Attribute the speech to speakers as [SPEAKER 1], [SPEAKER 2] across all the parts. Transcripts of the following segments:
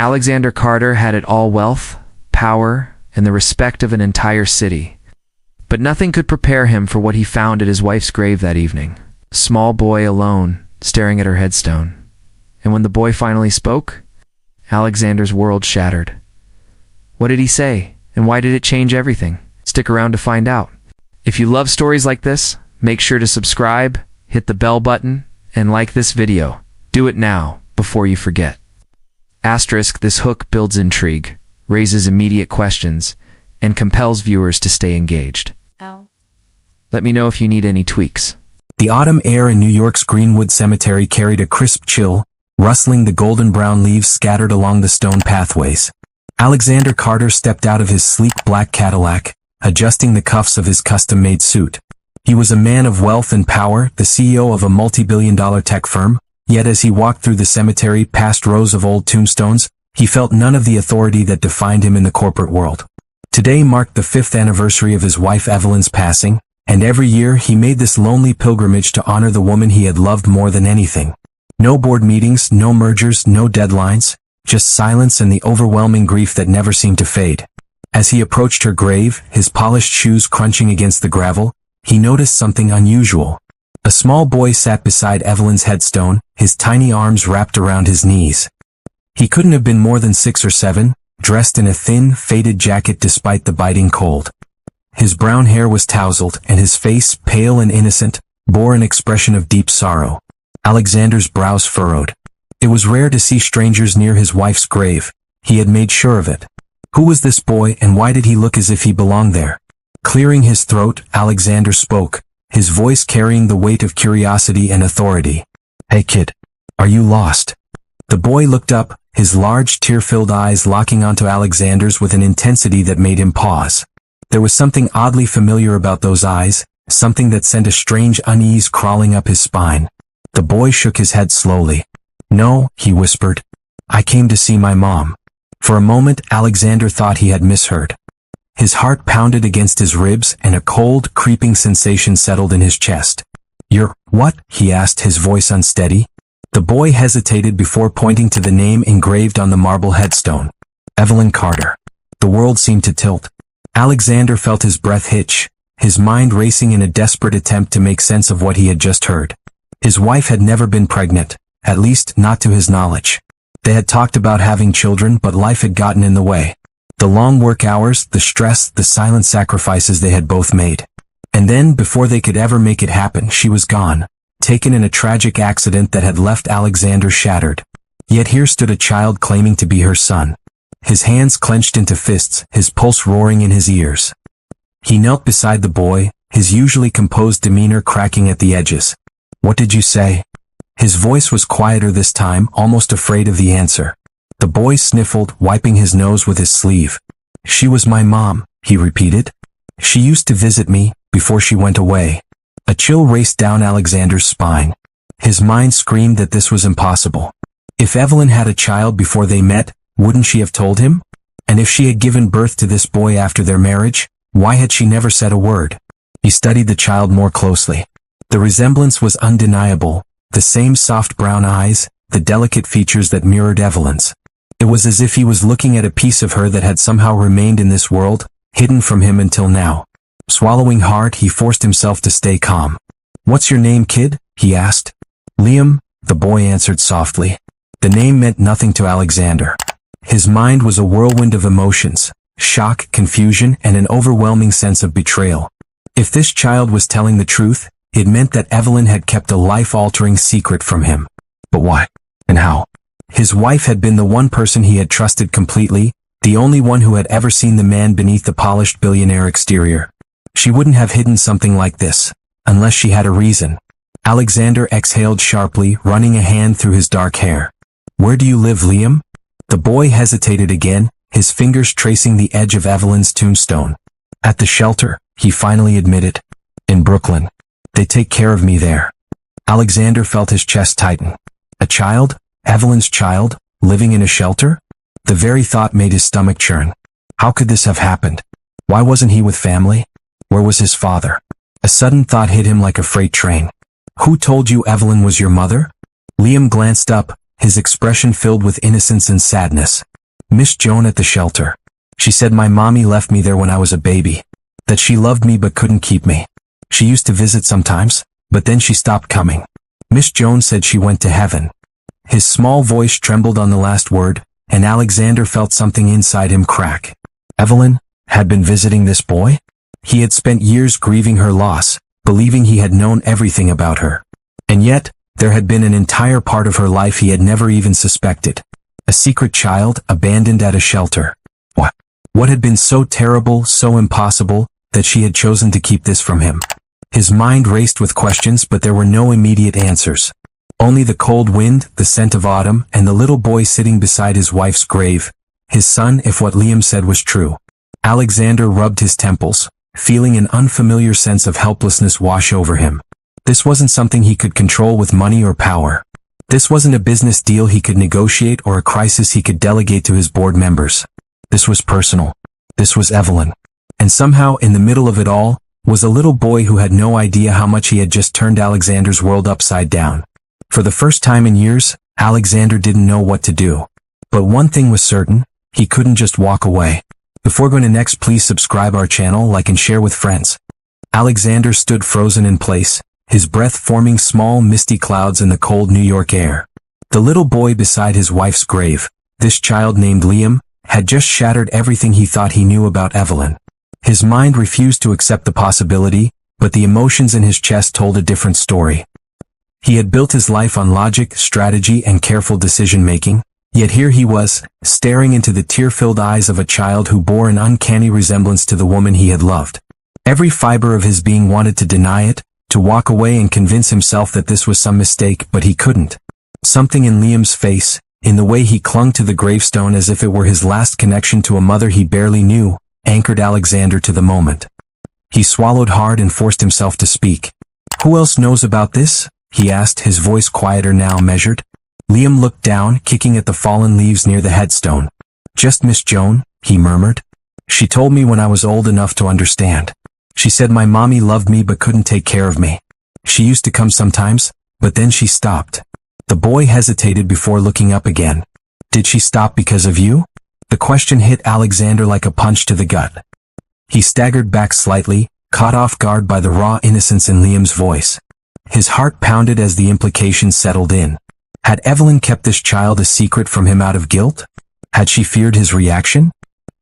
[SPEAKER 1] Alexander Carter had it all: wealth, power, and the respect of an entire city. But nothing could prepare him for what he found at his wife's grave that evening. A small boy alone, staring at her headstone. And when the boy finally spoke, Alexander's world shattered. What did he say, and why did it change everything? Stick around to find out. If you love stories like this, make sure to subscribe, hit the bell button, and like this video. Do it now, before you forget. Asterisk, this hook builds intrigue, raises immediate questions, and compels viewers to stay engaged. Let me know if you need any tweaks.
[SPEAKER 2] The autumn air in New York's Greenwood Cemetery carried a crisp chill, rustling the golden brown leaves scattered along the stone pathways. Alexander Carter stepped out of his sleek black Cadillac, adjusting the cuffs of his custom-made suit. He was a man of wealth and power, the CEO of a multi-billion-dollar tech firm, yet as he walked through the cemetery past rows of old tombstones, he felt none of the authority that defined him in the corporate world. Today marked the 5th anniversary of his wife Evelyn's passing, and every year he made this lonely pilgrimage to honor the woman he had loved more than anything. No board meetings, no mergers, no deadlines, just silence and the overwhelming grief that never seemed to fade. As he approached her grave, his polished shoes crunching against the gravel, he noticed something unusual. A small boy sat beside Evelyn's headstone, his tiny arms wrapped around his knees. He couldn't have been more than 6 or 7, dressed in a thin, faded jacket despite the biting cold. His brown hair was tousled, and his face, pale and innocent, bore an expression of deep sorrow. Alexander's brows furrowed. It was rare to see strangers near his wife's grave. He had made sure of it. Who was this boy, and why did he look as if he belonged there? Clearing his throat, Alexander spoke, his voice carrying the weight of curiosity and authority. "Hey kid, are you lost?" The boy looked up, his large, tear-filled eyes locking onto Alexander's with an intensity that made him pause. There was something oddly familiar about those eyes, something that sent a strange unease crawling up his spine. The boy shook his head slowly. "No," he whispered. "I came to see my mom." For a moment, Alexander thought he had misheard. His heart pounded against his ribs, and a cold, creeping sensation settled in his chest. "You're what?" he asked, his voice unsteady. The boy hesitated before pointing to the name engraved on the marble headstone. Evelyn Carter. The world seemed to tilt. Alexander felt his breath hitch, his mind racing in a desperate attempt to make sense of what he had just heard. His wife had never been pregnant, at least not to his knowledge. They had talked about having children, but life had gotten in the way. The long work hours, the stress, the silent sacrifices they had both made. And then, before they could ever make it happen, she was gone, taken in a tragic accident that had left Alexander shattered. Yet here stood a child claiming to be her son. His hands clenched into fists, his pulse roaring in his ears. He knelt beside the boy, his usually composed demeanor cracking at the edges. "What did you say?" His voice was quieter this time, almost afraid of the answer. The boy sniffled, wiping his nose with his sleeve. "She was my mom," he repeated. "She used to visit me, before she went away." A chill raced down Alexander's spine. His mind screamed that this was impossible. If Evelyn had a child before they met, wouldn't she have told him? And if she had given birth to this boy after their marriage, why had she never said a word? He studied the child more closely. The resemblance was undeniable, the same soft brown eyes, the delicate features that mirrored Evelyn's. It was as if he was looking at a piece of her that had somehow remained in this world, hidden from him until now. Swallowing hard, he forced himself to stay calm. "What's your name, kid?" he asked. "Liam," the boy answered softly. The name meant nothing to Alexander. His mind was a whirlwind of emotions, shock, confusion, and an overwhelming sense of betrayal. If this child was telling the truth, it meant that Evelyn had kept a life-altering secret from him. But why? And how? His wife had been the one person he had trusted completely, the only one who had ever seen the man beneath the polished billionaire exterior. She wouldn't have hidden something like this, unless she had a reason. Alexander exhaled sharply, running a hand through his dark hair. "Where do you live, Liam?" The boy hesitated again, his fingers tracing the edge of Evelyn's tombstone. "At the shelter," he finally admitted. "In Brooklyn. They take care of me there." Alexander felt his chest tighten. A child? Evelyn's child? Living in a shelter? The very thought made his stomach churn. How could this have happened? Why wasn't he with family? Where was his father? A sudden thought hit him like a freight train. "Who told you Evelyn was your mother?" Liam glanced up, his expression filled with innocence and sadness. Miss Joan at the shelter. She said my mommy left me there when I was a baby. That she loved me but couldn't keep me. She used to visit sometimes, but then she stopped coming. Miss Joan said she went to heaven. His small voice trembled on the last word, and Alexander felt something inside him crack. Evelyn had been visiting this boy? He had spent years grieving her loss, believing he had known everything about her. And yet, there had been an entire part of her life he had never even suspected. A secret child abandoned at a shelter. What had been so terrible, so impossible, that she had chosen to keep this from him? His mind raced with questions, but there were no immediate answers. Only the cold wind, the scent of autumn, and the little boy sitting beside his wife's grave. His son, if what Liam said was true. Alexander rubbed his temples, feeling an unfamiliar sense of helplessness wash over him. This wasn't something he could control with money or power. This wasn't a business deal he could negotiate or a crisis he could delegate to his board members. This was personal. This was Evelyn. And somehow, in the middle of it all, was a little boy who had no idea how much he had just turned Alexander's world upside down. For the first time in years, Alexander didn't know what to do. But one thing was certain, he couldn't just walk away. Before going to next, please subscribe our channel, like and share with friends. Alexander stood frozen in place, his breath forming small misty clouds in the cold New York air. The little boy beside his wife's grave, this child named Liam, had just shattered everything he thought he knew about Evelyn. His mind refused to accept the possibility, but the emotions in his chest told a different story. He had built his life on logic, strategy, and careful decision-making, yet here he was, staring into the tear-filled eyes of a child who bore an uncanny resemblance to the woman he had loved. Every fiber of his being wanted to deny it, to walk away and convince himself that this was some mistake, but he couldn't. Something in Liam's face, in the way he clung to the gravestone as if it were his last connection to a mother he barely knew, anchored Alexander to the moment. He swallowed hard and forced himself to speak. "Who else knows about this?" he asked, his voice quieter now, measured. Liam looked down, kicking at the fallen leaves near the headstone. "Just Miss Joan," he murmured. "She told me when I was old enough to understand. She said my mommy loved me but couldn't take care of me. She used to come sometimes, but then she stopped." The boy hesitated before looking up again. "Did she stop because of you?" The question hit Alexander like a punch to the gut. He staggered back slightly, caught off guard by the raw innocence in Liam's voice. His heart pounded as the implications settled in. Had Evelyn kept this child a secret from him out of guilt? Had she feared his reaction?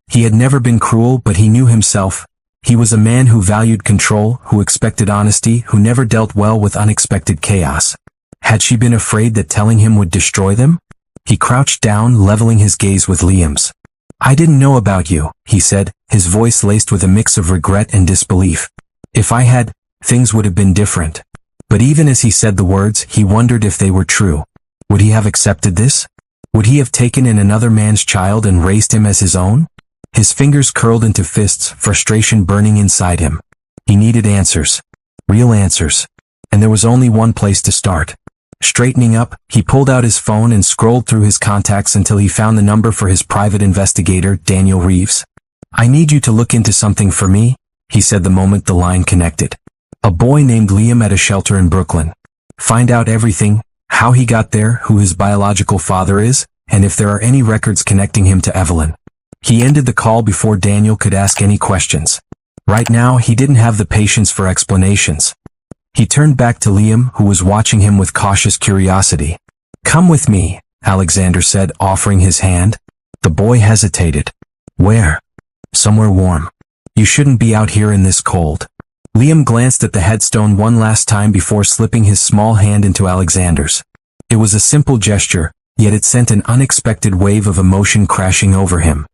[SPEAKER 2] He had never been cruel, but he knew himself. He was a man who valued control, who expected honesty, who never dealt well with unexpected chaos. Had she been afraid that telling him would destroy them? He crouched down, leveling his gaze with Liam's. "I didn't know about you," he said, his voice laced with a mix of regret and disbelief. "If I had, things would have been different." But even as he said the words, he wondered if they were true. Would he have accepted this? Would he have taken in another man's child and raised him as his own? His fingers curled into fists, frustration burning inside him. He needed answers. Real answers. And there was only one place to start. Straightening up, he pulled out his phone and scrolled through his contacts until he found the number for his private investigator, Daniel Reeves. "I need you to look into something for me," he said the moment the line connected. "A boy named Liam at a shelter in Brooklyn. Find out everything, how he got there, who his biological father is, and if there are any records connecting him to Evelyn." He ended the call before Daniel could ask any questions. Right now, he didn't have the patience for explanations. He turned back to Liam, who was watching him with cautious curiosity. "Come with me," Alexander said, offering his hand. The boy hesitated. "Where?" "Somewhere warm. You shouldn't be out here in this cold." Liam glanced at the headstone one last time before slipping his small hand into Alexander's. It was a simple gesture, yet it sent an unexpected wave of emotion crashing over him.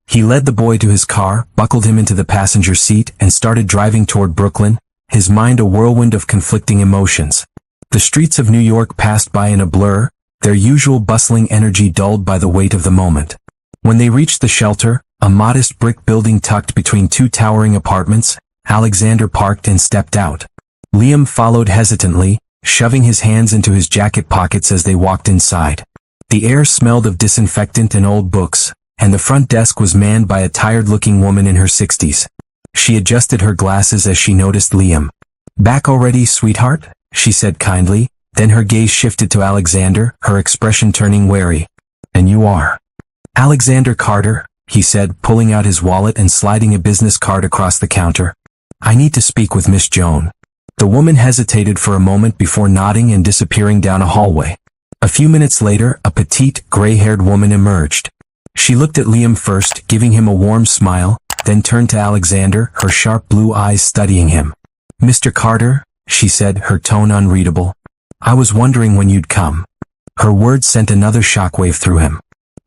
[SPEAKER 2] He led the boy to his car, buckled him into the passenger seat, and started driving toward Brooklyn, his mind a whirlwind of conflicting emotions. The streets of New York passed by in a blur, their usual bustling energy dulled by the weight of the moment. When they reached the shelter, a modest brick building tucked between two towering apartments, Alexander parked and stepped out. Liam followed hesitantly, shoving his hands into his jacket pockets as they walked inside. The air smelled of disinfectant and old books, and the front desk was manned by a tired-looking woman in her 60s. She adjusted her glasses as she noticed Liam. "Back already, sweetheart?" she said kindly, then her gaze shifted to Alexander, her expression turning wary. "And you are?" Alexander Carter, he said, pulling out his wallet and sliding a business card across the counter. I need to speak with Miss Joan. The woman hesitated for a moment before nodding and disappearing down a hallway. A few minutes later, a petite, gray-haired woman emerged. She looked at Liam first, giving him a warm smile, then turned to Alexander, her sharp blue eyes studying him. Mr. Carter, she said, her tone unreadable. I was wondering when you'd come. Her words sent another shockwave through him.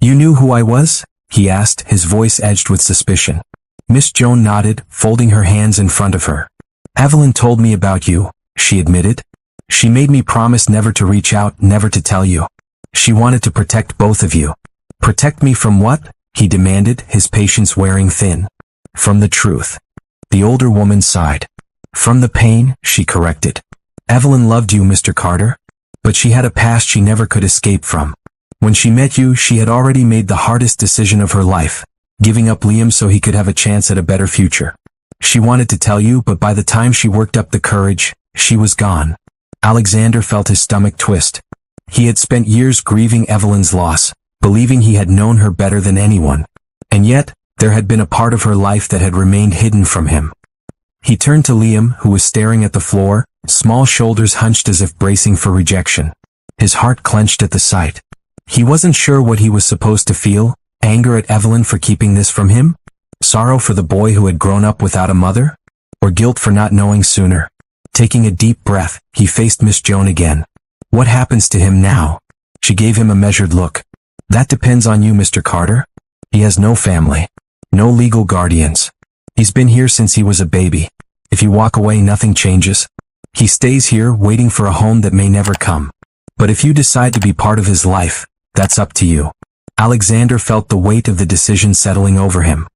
[SPEAKER 2] You knew who I was? He asked, his voice edged with suspicion. Miss Joan nodded, folding her hands in front of her. Evelyn told me about you, she admitted. She made me promise never to reach out, never to tell you. She wanted to protect both of you. Protect me from what? He demanded, his patience wearing thin. From the truth. The older woman sighed. From the pain, she corrected. Evelyn loved you, Mr. Carter. But she had a past she never could escape from. When she met you, she had already made the hardest decision of her life, giving up Liam so he could have a chance at a better future. She wanted to tell you, but by the time she worked up the courage, she was gone. Alexander felt his stomach twist. He had spent years grieving Evelyn's loss, believing he had known her better than anyone. And yet, there had been a part of her life that had remained hidden from him. He turned to Liam, who was staring at the floor, small shoulders hunched as if bracing for rejection. His heart clenched at the sight. He wasn't sure what he was supposed to feel, anger at Evelyn for keeping this from him? Sorrow for the boy who had grown up without a mother? Or guilt for not knowing sooner? Taking a deep breath, he faced Miss Joan again. What happens to him now? She gave him a measured look. That depends on you, Mr. Carter. He has no family. No legal guardians. He's been here since he was a baby. If you walk away, nothing changes. He stays here, waiting for a home that may never come. But if you decide to be part of his life, that's up to you. Alexander felt the weight of the decision settling over him.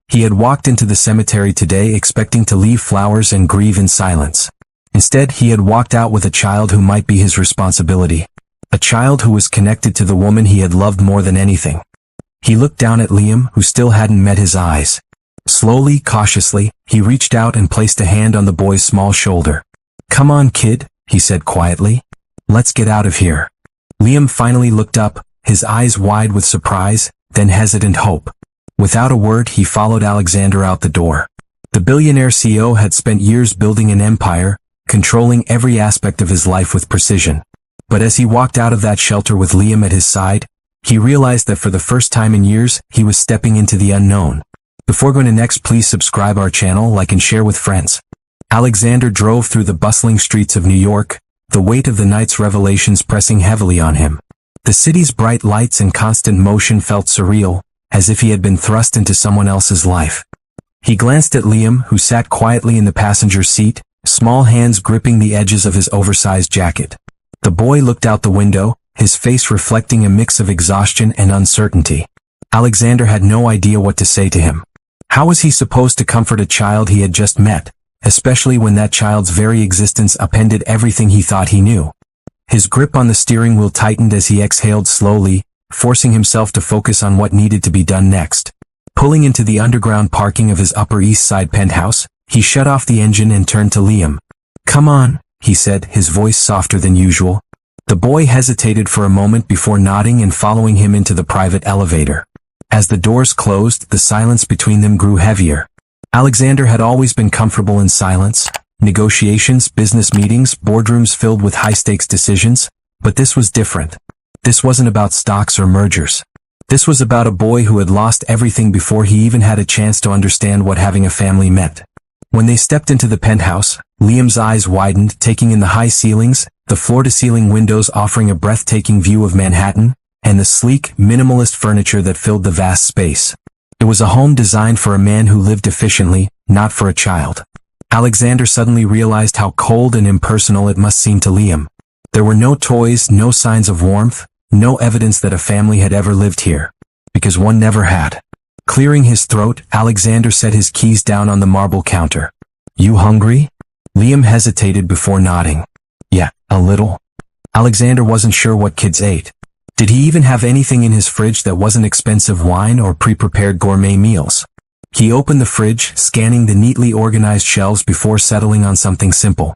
[SPEAKER 2] He had walked into the cemetery today expecting to leave flowers and grieve in silence. Instead, he had walked out with a child who might be his responsibility. A child who was connected to the woman he had loved more than anything. He looked down at Liam, who still hadn't met his eyes. Slowly, cautiously, he reached out and placed a hand on the boy's small shoulder. Come on, kid, he said quietly. Let's get out of here. Liam finally looked up, his eyes wide with surprise, then hesitant hope. Without a word, he followed Alexander out the door. The billionaire CEO had spent years building an empire, controlling every aspect of his life with precision. But as he walked out of that shelter with Liam at his side, he realized that for the first time in years, he was stepping into the unknown. Before going to next, please subscribe our channel, like and share with friends. Alexander drove through the bustling streets of New York, the weight of the night's revelations pressing heavily on him. The city's bright lights and constant motion felt surreal, as if he had been thrust into someone else's life. He glanced at Liam, who sat quietly in the passenger seat, small hands gripping the edges of his oversized jacket. The boy looked out the window, his face reflecting a mix of exhaustion and uncertainty. Alexander had no idea what to say to him. How was he supposed to comfort a child he had just met, especially when that child's very existence upended everything he thought he knew? His grip on the steering wheel tightened as he exhaled slowly, forcing himself to focus on what needed to be done next. Pulling into the underground parking of his Upper East Side penthouse, he shut off the engine and turned to Liam. Come on, he said, his voice softer than usual. The boy hesitated for a moment before nodding and following him into the private elevator. As the doors closed, the silence between them grew heavier. Alexander had always been comfortable in silence. Negotiations, business meetings, boardrooms filled with high-stakes decisions. But this was different. This wasn't about stocks or mergers. This was about a boy who had lost everything before he even had a chance to understand what having a family meant. When they stepped into the penthouse, Liam's eyes widened, taking in the high ceilings, the floor-to-ceiling windows offering a breathtaking view of Manhattan, and the sleek, minimalist furniture that filled the vast space. It was a home designed for a man who lived efficiently, not for a child. Alexander suddenly realized how cold and impersonal it must seem to Liam. There were no toys, no signs of warmth, no evidence that a family had ever lived here. Because one never had. Clearing his throat, Alexander set his keys down on the marble counter. You hungry? Liam hesitated before nodding. Yeah, a little. Alexander wasn't sure what kids ate. Did he even have anything in his fridge that wasn't expensive wine or pre-prepared gourmet meals? He opened the fridge, scanning the neatly organized shelves before settling on something simple.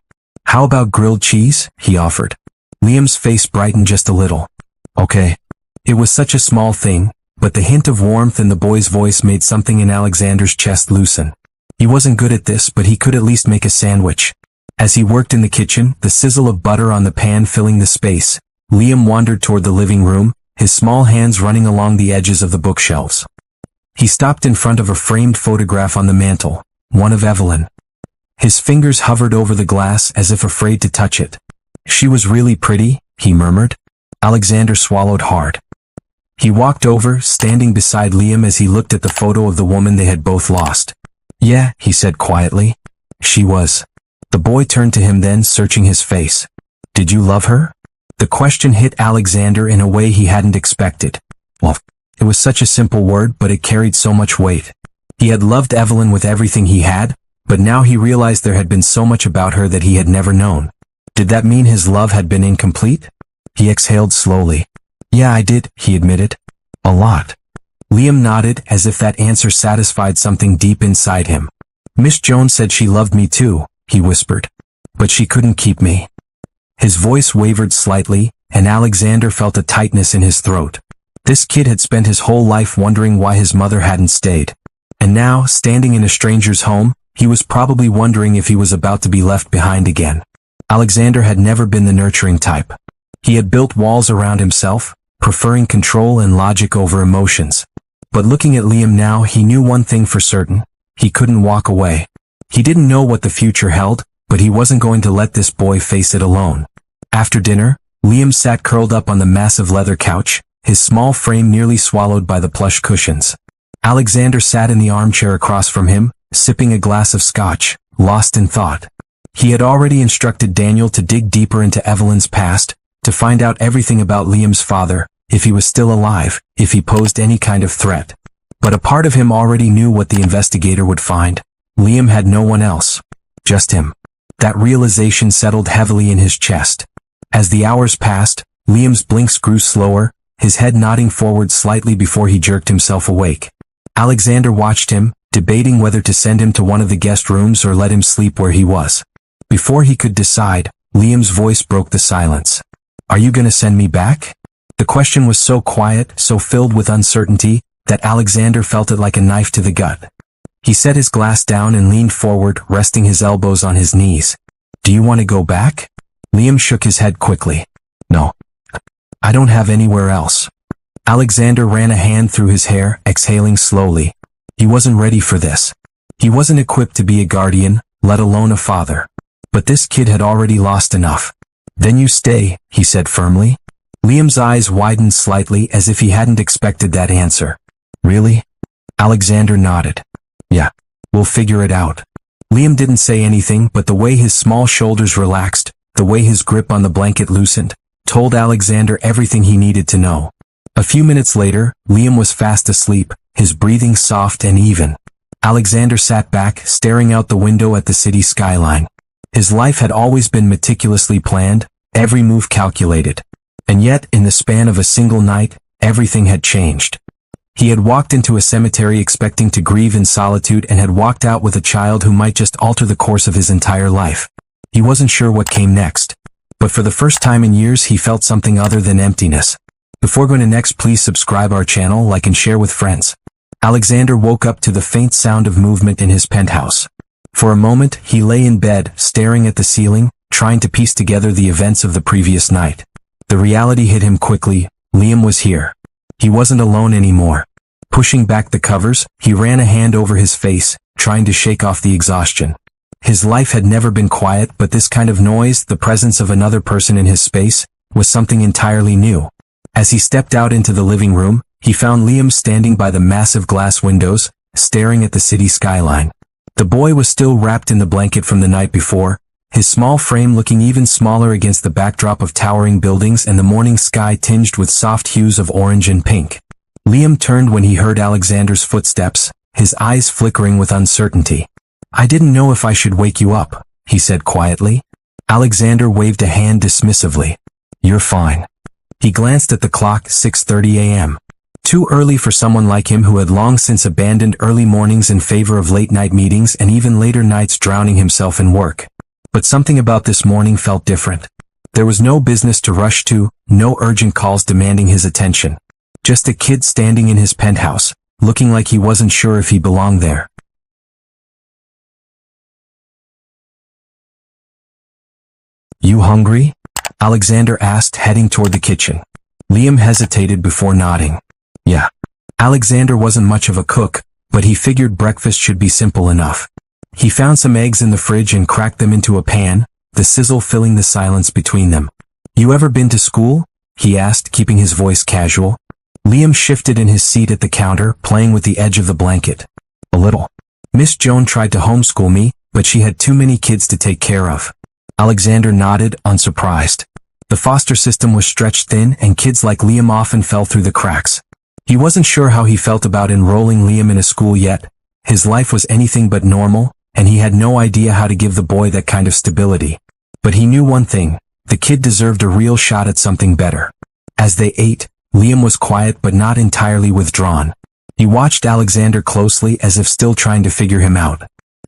[SPEAKER 2] How about grilled cheese? He offered. Liam's face brightened just a little. Okay. It was such a small thing, but the hint of warmth in the boy's voice made something in Alexander's chest loosen. He wasn't good at this, but he could at least make a sandwich. As he worked in the kitchen, the sizzle of butter on the pan filling the space, Liam wandered toward the living room, his small hands running along the edges of the bookshelves. He stopped in front of a framed photograph on the mantel, one of Evelyn. His fingers hovered over the glass as if afraid to touch it. She was really pretty, he murmured. Alexander swallowed hard. He walked over, standing beside Liam as he looked at the photo of the woman they had both lost. Yeah, he said quietly. She was. The boy turned to him then, searching his face. Did you love her? The question hit Alexander in a way he hadn't expected. Well, it was such a simple word, but it carried so much weight. He had loved Evelyn with everything he had, but now he realized there had been so much about her that he had never known. Did that mean his love had been incomplete? He exhaled slowly. Yeah, I did, he admitted. A lot. Liam nodded, as if that answer satisfied something deep inside him. Miss Jones said she loved me too, he whispered. But she couldn't keep me. His voice wavered slightly, and Alexander felt a tightness in his throat. This kid had spent his whole life wondering why his mother hadn't stayed. And now, standing in a stranger's home, he was probably wondering if he was about to be left behind again. Alexander had never been the nurturing type. He had built walls around himself, preferring control and logic over emotions. But looking at Liam now, he knew one thing for certain. He couldn't walk away. He didn't know what the future held, but he wasn't going to let this boy face it alone. After dinner, Liam sat curled up on the massive leather couch, his small frame nearly swallowed by the plush cushions. Alexander sat in the armchair across from him, sipping a glass of scotch, lost in thought. He had already instructed Daniel to dig deeper into Evelyn's past, to find out everything about Liam's father, if he was still alive, if he posed any kind of threat. But a part of him already knew what the investigator would find. Liam had no one else. Just him. That realization settled heavily in his chest. As the hours passed, Liam's blinks grew slower, his head nodding forward slightly before he jerked himself awake. Alexander watched him, debating whether to send him to one of the guest rooms or let him sleep where he was. Before he could decide, Liam's voice broke the silence. Are you gonna send me back? The question was so quiet, so filled with uncertainty, that Alexander felt it like a knife to the gut. He set his glass down and leaned forward, resting his elbows on his knees. Do you want to go back? Liam shook his head quickly. No. I don't have anywhere else. Alexander ran a hand through his hair, exhaling slowly. He wasn't ready for this. He wasn't equipped to be a guardian, let alone a father. But this kid had already lost enough. Then you stay, he said firmly. Liam's eyes widened slightly as if he hadn't expected that answer. Really? Alexander nodded. Yeah, we'll figure it out. Liam didn't say anything, but the way his small shoulders relaxed, the way his grip on the blanket loosened, told Alexander everything he needed to know. A few minutes later, Liam was fast asleep, his breathing soft and even. Alexander sat back, staring out the window at the city skyline. His life had always been meticulously planned, every move calculated. And yet, in the span of a single night, everything had changed. He had walked into a cemetery expecting to grieve in solitude and had walked out with a child who might just alter the course of his entire life. He wasn't sure what came next. But for the first time in years, he felt something other than emptiness. Before going to next, please subscribe our channel, like and share with friends. Alexander woke up to the faint sound of movement in his penthouse. For a moment, he lay in bed, staring at the ceiling, trying to piece together the events of the previous night. The reality hit him quickly. Liam was here. He wasn't alone anymore. Pushing back the covers, he ran a hand over his face, trying to shake off the exhaustion. His life had never been quiet, but this kind of noise, the presence of another person in his space, was something entirely new. As he stepped out into the living room, he found Liam standing by the massive glass windows, staring at the city skyline. The boy was still wrapped in the blanket from the night before, his small frame looking even smaller against the backdrop of towering buildings and the morning sky tinged with soft hues of orange and pink. Liam turned when he heard Alexander's footsteps, his eyes flickering with uncertainty. I didn't know if I should wake you up, he said quietly. Alexander waved a hand dismissively. You're fine. He glanced at the clock, 6:30 a.m. Too early for someone like him who had long since abandoned early mornings in favor of late-night meetings and even later nights drowning himself in work. But something about this morning felt different. There was no business to rush to, no urgent calls demanding his attention. Just a kid standing in his penthouse, looking like he wasn't sure if he belonged there. "You hungry?" Alexander asked, heading toward the kitchen. Liam hesitated before nodding. "Yeah." Alexander wasn't much of a cook, but he figured breakfast should be simple enough. He found some eggs in the fridge and cracked them into a pan, the sizzle filling the silence between them. "You ever been to school?" he asked, keeping his voice casual. Liam shifted in his seat at the counter, playing with the edge of the blanket. "A little. Miss Joan tried to homeschool me, but she had too many kids to take care of." Alexander nodded, unsurprised. The foster system was stretched thin, and kids like Liam often fell through the cracks. He wasn't sure how he felt about enrolling Liam in a school yet. His life was anything but normal, and he had no idea how to give the boy that kind of stability. But he knew one thing: the kid deserved a real shot at something better. As they ate, Liam was quiet but not entirely withdrawn. He watched Alexander closely, as if still trying to figure him out.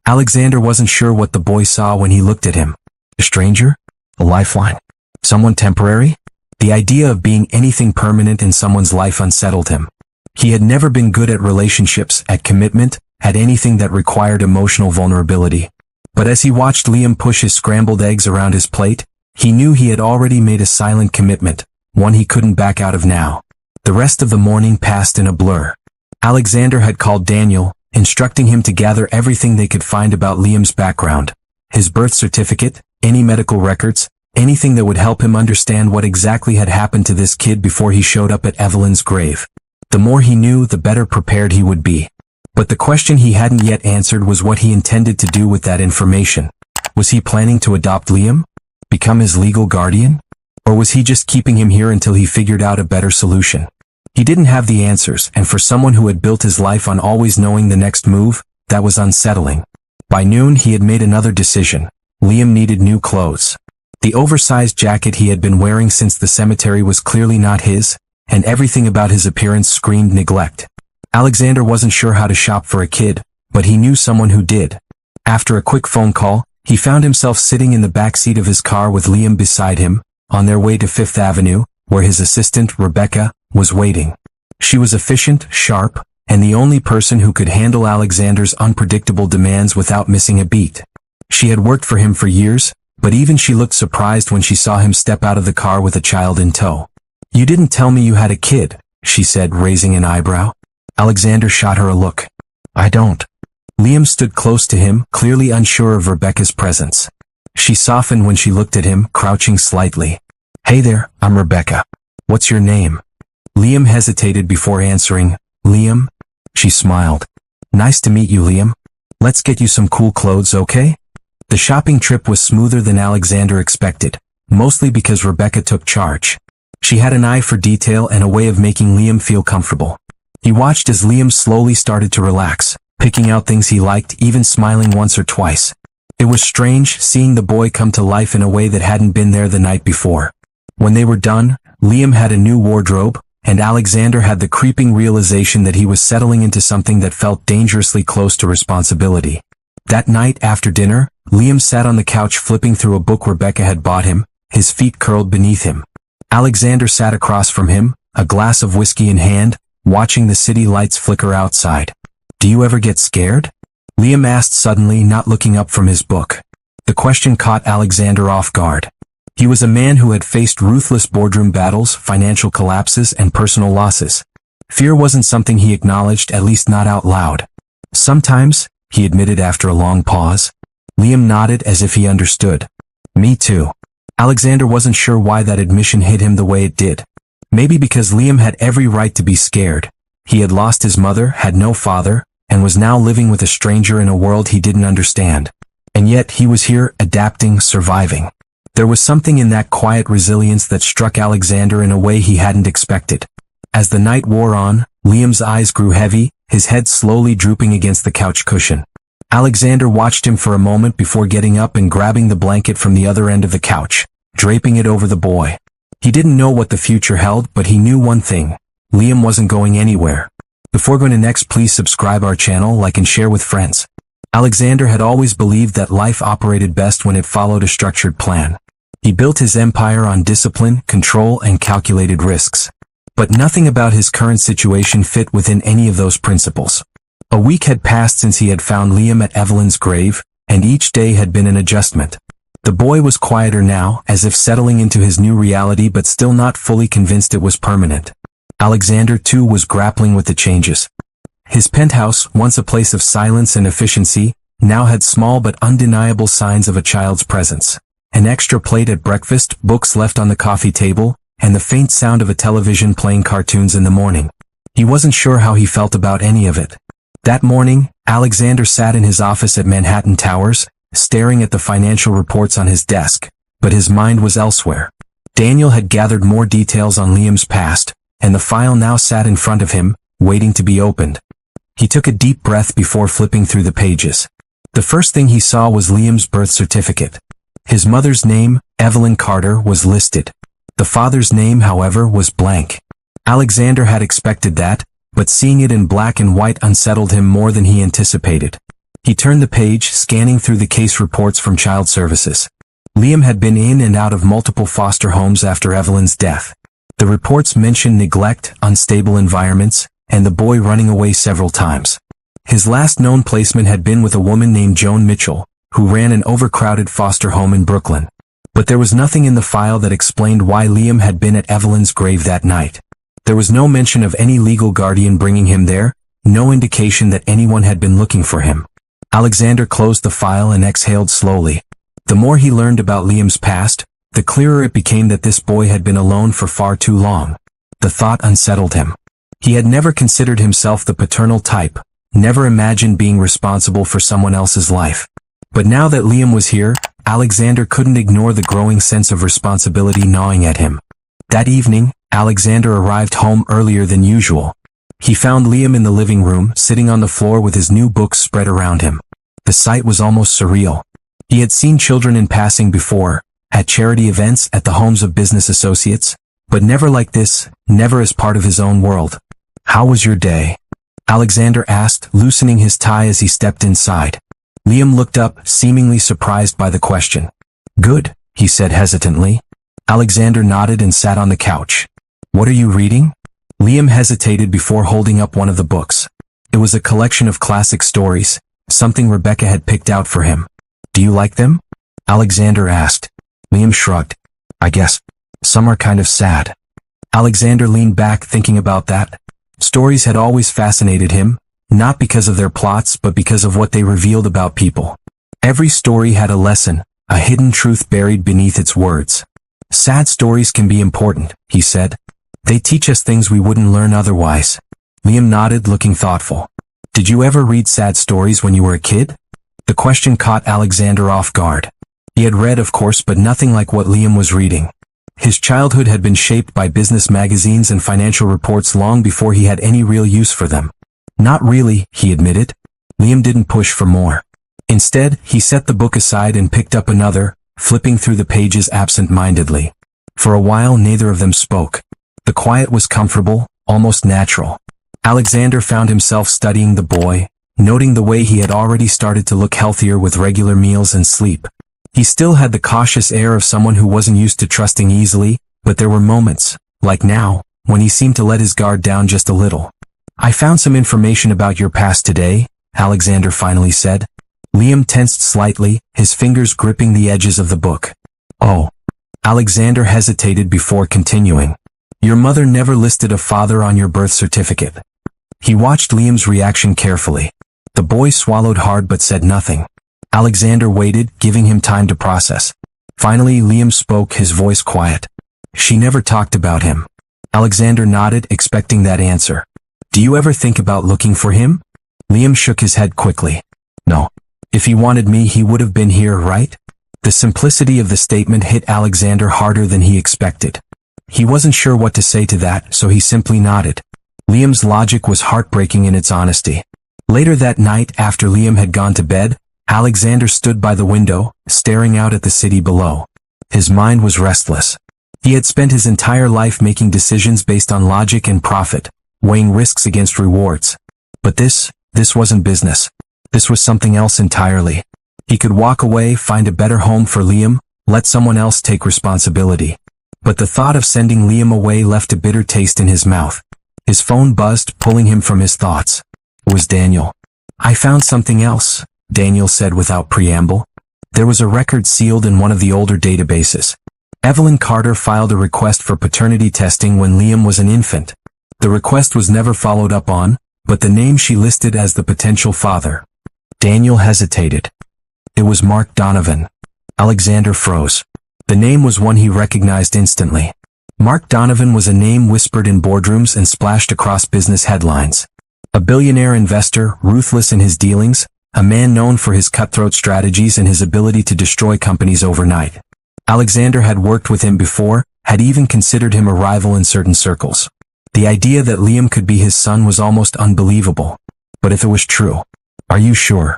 [SPEAKER 2] Alexander wasn't sure what the boy saw when he looked at him. A stranger? A lifeline? Someone temporary? The idea of being anything permanent in someone's life unsettled him. He had never been good at relationships, at commitment, at anything that required emotional vulnerability. But as he watched Liam push his scrambled eggs around his plate, he knew he had already made a silent commitment, one he couldn't back out of now. The rest of the morning passed in a blur. Alexander had called Daniel, instructing him to gather everything they could find about Liam's background. His birth certificate, any medical records, anything that would help him understand what exactly had happened to this kid before he showed up at Evelyn's grave. The more he knew, the better prepared he would be. But the question he hadn't yet answered was what he intended to do with that information. Was he planning to adopt Liam? Become his legal guardian? Or was he just keeping him here until he figured out a better solution? He didn't have the answers, and for someone who had built his life on always knowing the next move, that was unsettling. By noon, he had made another decision. Liam needed new clothes. The oversized jacket he had been wearing since the cemetery was clearly not his, and everything about his appearance screamed neglect. Alexander wasn't sure how to shop for a kid, but he knew someone who did. After a quick phone call, he found himself sitting in the back seat of his car with Liam beside him, on their way to Fifth Avenue, where his assistant, Rebecca, was waiting. She was efficient, sharp, and the only person who could handle Alexander's unpredictable demands without missing a beat. She had worked for him for years, but even she looked surprised when she saw him step out of the car with a child in tow. "You didn't tell me you had a kid," she said, raising an eyebrow. Alexander shot her a look. "I don't." Liam stood close to him, clearly unsure of Rebecca's presence. She softened when she looked at him, crouching slightly. "Hey there, I'm Rebecca. What's your name?" Liam hesitated before answering. "Liam?" She smiled. "Nice to meet you, Liam. Let's get you some cool clothes, okay?" The shopping trip was smoother than Alexander expected, mostly because Rebecca took charge. She had an eye for detail and a way of making Liam feel comfortable. He watched as Liam slowly started to relax, picking out things he liked, even smiling once or twice. It was strange seeing the boy come to life in a way that hadn't been there the night before. When they were done, Liam had a new wardrobe, and Alexander had the creeping realization that he was settling into something that felt dangerously close to responsibility. That night after dinner, Liam sat on the couch flipping through a book Rebecca had bought him, his feet curled beneath him. Alexander sat across from him, a glass of whiskey in hand, watching the city lights flicker outside. "Do you ever get scared?" Liam asked suddenly, not looking up from his book. The question caught Alexander off guard. He was a man who had faced ruthless boardroom battles, financial collapses, and personal losses. Fear wasn't something he acknowledged, at least not out loud. "Sometimes," he admitted after a long pause. Liam nodded as if he understood. "Me too." Alexander wasn't sure why that admission hit him the way it did. Maybe because Liam had every right to be scared. He had lost his mother, had no father, and was now living with a stranger in a world he didn't understand. And yet he was here, adapting, surviving. There was something in that quiet resilience that struck Alexander in a way he hadn't expected. As the night wore on, Liam's eyes grew heavy, his head slowly drooping against the couch cushion. Alexander watched him for a moment before getting up and grabbing the blanket from the other end of the couch, draping it over the boy. He didn't know what the future held, but he knew one thing: Liam wasn't going anywhere. Before going to next, please subscribe our channel, like and share with friends. Alexander had always believed that life operated best when it followed a structured plan. He built his empire on discipline, control, and calculated risks. But nothing about his current situation fit within any of those principles. A week had passed since he had found Liam at Evelyn's grave, and each day had been an adjustment. The boy was quieter now, as if settling into his new reality but still not fully convinced it was permanent. Alexander, too, was grappling with the changes. His penthouse, once a place of silence and efficiency, now had small but undeniable signs of a child's presence. An extra plate at breakfast, books left on the coffee table, and the faint sound of a television playing cartoons in the morning. He wasn't sure how he felt about any of it. That morning, Alexander sat in his office at Manhattan Towers, staring at the financial reports on his desk, but his mind was elsewhere. Daniel had gathered more details on Liam's past, and the file now sat in front of him, waiting to be opened. He took a deep breath before flipping through the pages. The first thing he saw was Liam's birth certificate. His mother's name, Evelyn Carter, was listed. The father's name, however, was blank. Alexander had expected that, but seeing it in black and white unsettled him more than he anticipated. He turned the page, scanning through the case reports from Child Services. Liam had been in and out of multiple foster homes after Evelyn's death. The reports mentioned neglect, unstable environments, and the boy running away several times. His last known placement had been with a woman named Joan Mitchell, who ran an overcrowded foster home in Brooklyn. But there was nothing in the file that explained why Liam had been at Evelyn's grave that night. There was no mention of any legal guardian bringing him there, no indication that anyone had been looking for him. Alexander closed the file and exhaled slowly. The more he learned about Liam's past, the clearer it became that this boy had been alone for far too long. The thought unsettled him. He had never considered himself the paternal type, never imagined being responsible for someone else's life. But now that Liam was here, Alexander couldn't ignore the growing sense of responsibility gnawing at him. That evening, Alexander arrived home earlier than usual. He found Liam in the living room, sitting on the floor with his new books spread around him. The sight was almost surreal. He had seen children in passing before, at charity events, at the homes of business associates, but never like this, never as part of his own world. "How was your day?" Alexander asked, loosening his tie as he stepped inside. Liam looked up, seemingly surprised by the question. "Good," he said hesitantly. Alexander nodded and sat on the couch. "What are you reading?" Liam hesitated before holding up one of the books. It was a collection of classic stories, something Rebecca had picked out for him. "Do you like them?" Alexander asked. Liam shrugged. "I guess. Some are kind of sad." Alexander leaned back, thinking about that. Stories had always fascinated him, not because of their plots but because of what they revealed about people. Every story had a lesson, a hidden truth buried beneath its words. "Sad stories can be important," he said. "They teach us things we wouldn't learn otherwise." Liam nodded, looking thoughtful. "Did you ever read sad stories when you were a kid?" The question caught Alexander off guard. He had read, of course, but nothing like what Liam was reading. His childhood had been shaped by business magazines and financial reports long before he had any real use for them. "Not really," he admitted. Liam didn't push for more. Instead, he set the book aside and picked up another, flipping through the pages absent-mindedly. For a while, neither of them spoke. The quiet was comfortable, almost natural. Alexander found himself studying the boy, noting the way he had already started to look healthier with regular meals and sleep. He still had the cautious air of someone who wasn't used to trusting easily, but there were moments, like now, when he seemed to let his guard down just a little. "I found some information about your past today," Alexander finally said. Liam tensed slightly, his fingers gripping the edges of the book. "Oh." Alexander hesitated before continuing. "Your mother never listed a father on your birth certificate." He watched Liam's reaction carefully. The boy swallowed hard but said nothing. Alexander waited, giving him time to process. Finally, Liam spoke, his voice quiet. "She never talked about him." Alexander nodded, expecting that answer. "Do you ever think about looking for him?" Liam shook his head quickly. "No. If he wanted me, he would have been here, right?" The simplicity of the statement hit Alexander harder than he expected. He wasn't sure what to say to that, so he simply nodded. Liam's logic was heartbreaking in its honesty. Later that night, after Liam had gone to bed, Alexander stood by the window, staring out at the city below. His mind was restless. He had spent his entire life making decisions based on logic and profit, weighing risks against rewards. But this wasn't business. This was something else entirely. He could walk away, find a better home for Liam, let someone else take responsibility. But the thought of sending Liam away left a bitter taste in his mouth. His phone buzzed, pulling him from his thoughts. It was Daniel. "I found something else," Daniel said without preamble. There was a record sealed in one of the older databases. Evelyn Carter filed a request for paternity testing when Liam was an infant. The request was never followed up on, but the name she listed as the potential father. Daniel hesitated. It was Mark Donovan. Alexander froze. The name was one he recognized instantly. Mark Donovan was a name whispered in boardrooms and splashed across business headlines. A billionaire investor, ruthless in his dealings, a man known for his cutthroat strategies and his ability to destroy companies overnight. Alexander had worked with him before, had even considered him a rival in certain circles. The idea that Liam could be his son was almost unbelievable. But if it was true, "Are you sure?"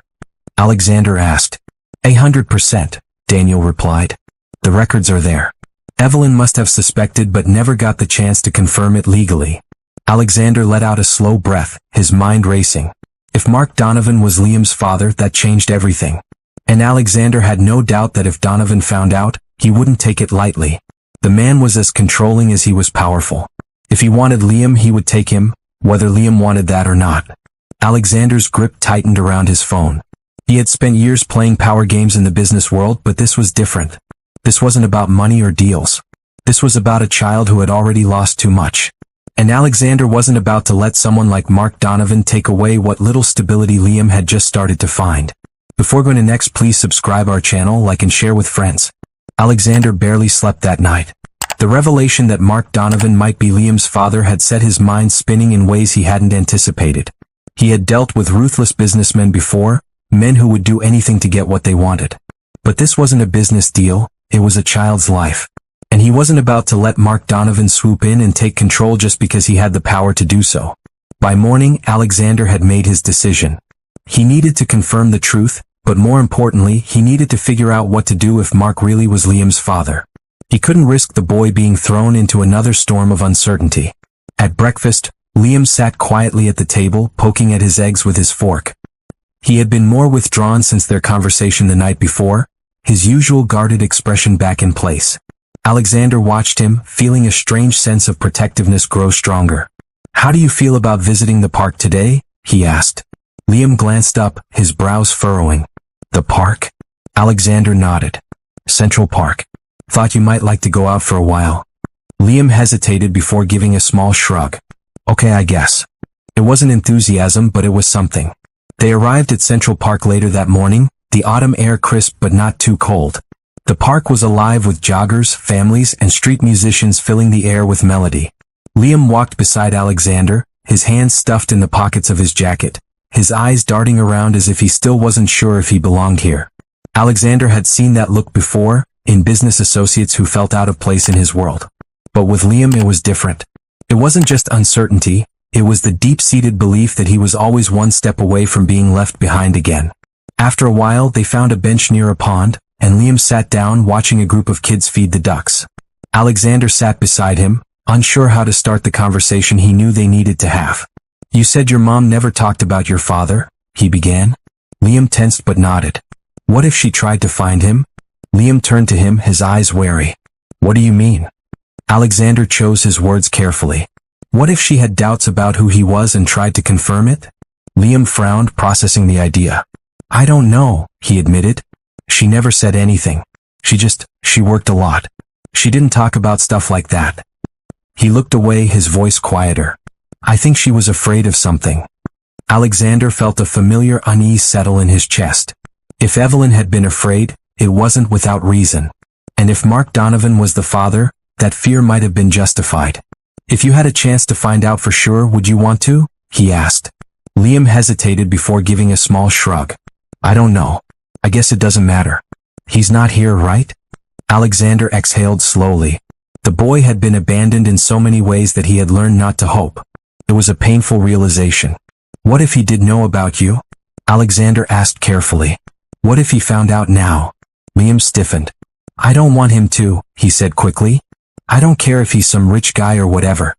[SPEAKER 2] Alexander asked. 100%, Daniel replied. "The records are there." Evelyn must have suspected but never got the chance to confirm it legally. Alexander let out a slow breath, his mind racing. If Mark Donovan was Liam's father, that changed everything. And Alexander had no doubt that if Donovan found out, he wouldn't take it lightly. The man was as controlling as he was powerful. If he wanted Liam, he would take him, whether Liam wanted that or not. Alexander's grip tightened around his phone. He had spent years playing power games in the business world, but this was different. This wasn't about money or deals. This was about a child who had already lost too much. And Alexander wasn't about to let someone like Mark Donovan take away what little stability Liam had just started to find. Before going to next, please subscribe our channel, like and share with friends. Alexander barely slept that night. The revelation that Mark Donovan might be Liam's father had set his mind spinning in ways he hadn't anticipated. He had dealt with ruthless businessmen before, men who would do anything to get what they wanted. But this wasn't a business deal, it was a child's life. And he wasn't about to let Mark Donovan swoop in and take control just because he had the power to do so. By morning, Alexander had made his decision. He needed to confirm the truth, but more importantly, he needed to figure out what to do if Mark really was Liam's father. He couldn't risk the boy being thrown into another storm of uncertainty. At breakfast, Liam sat quietly at the table, poking at his eggs with his fork. He had been more withdrawn since their conversation the night before, his usual guarded expression back in place. Alexander watched him, feeling a strange sense of protectiveness grow stronger. "How do you feel about visiting the park today?" he asked. Liam glanced up, his brows furrowing. "The park?" Alexander nodded. "Central Park. Thought you might like to go out for a while." Liam hesitated before giving a small shrug. "Okay, I guess." It wasn't enthusiasm, but it was something. They arrived at Central Park later that morning, the autumn air crisp but not too cold. The park was alive with joggers, families, and street musicians filling the air with melody. Liam walked beside Alexander, his hands stuffed in the pockets of his jacket, his eyes darting around as if he still wasn't sure if he belonged here. Alexander had seen that look before, in business associates who felt out of place in his world. But with Liam it was different. It wasn't just uncertainty, it was the deep-seated belief that he was always one step away from being left behind again. After a while, they found a bench near a pond, and Liam sat down watching a group of kids feed the ducks. Alexander sat beside him, unsure how to start the conversation he knew they needed to have. "You said your mom never talked about your father?" he began. Liam tensed but nodded. "What if she tried to find him?" Liam turned to him, his eyes wary. "What do you mean?" Alexander chose his words carefully. "What if she had doubts about who he was and tried to confirm it?" Liam frowned, processing the idea. "I don't know," he admitted. "She never said anything. She worked a lot. She didn't talk about stuff like that." He looked away, his voice quieter. "I think she was afraid of something." Alexander felt a familiar unease settle in his chest. If Evelyn had been afraid, it wasn't without reason. And if Mark Donovan was the father, that fear might have been justified. "If you had a chance to find out for sure, would you want to?" he asked. Liam hesitated before giving a small shrug. "I don't know. I guess it doesn't matter. He's not here, right?" Alexander exhaled slowly. The boy had been abandoned in so many ways that he had learned not to hope. It was a painful realization. "What if he did know about you?" Alexander asked carefully. "What if he found out now?" Liam stiffened. "I don't want him to," he said quickly. "I don't care if he's some rich guy or whatever.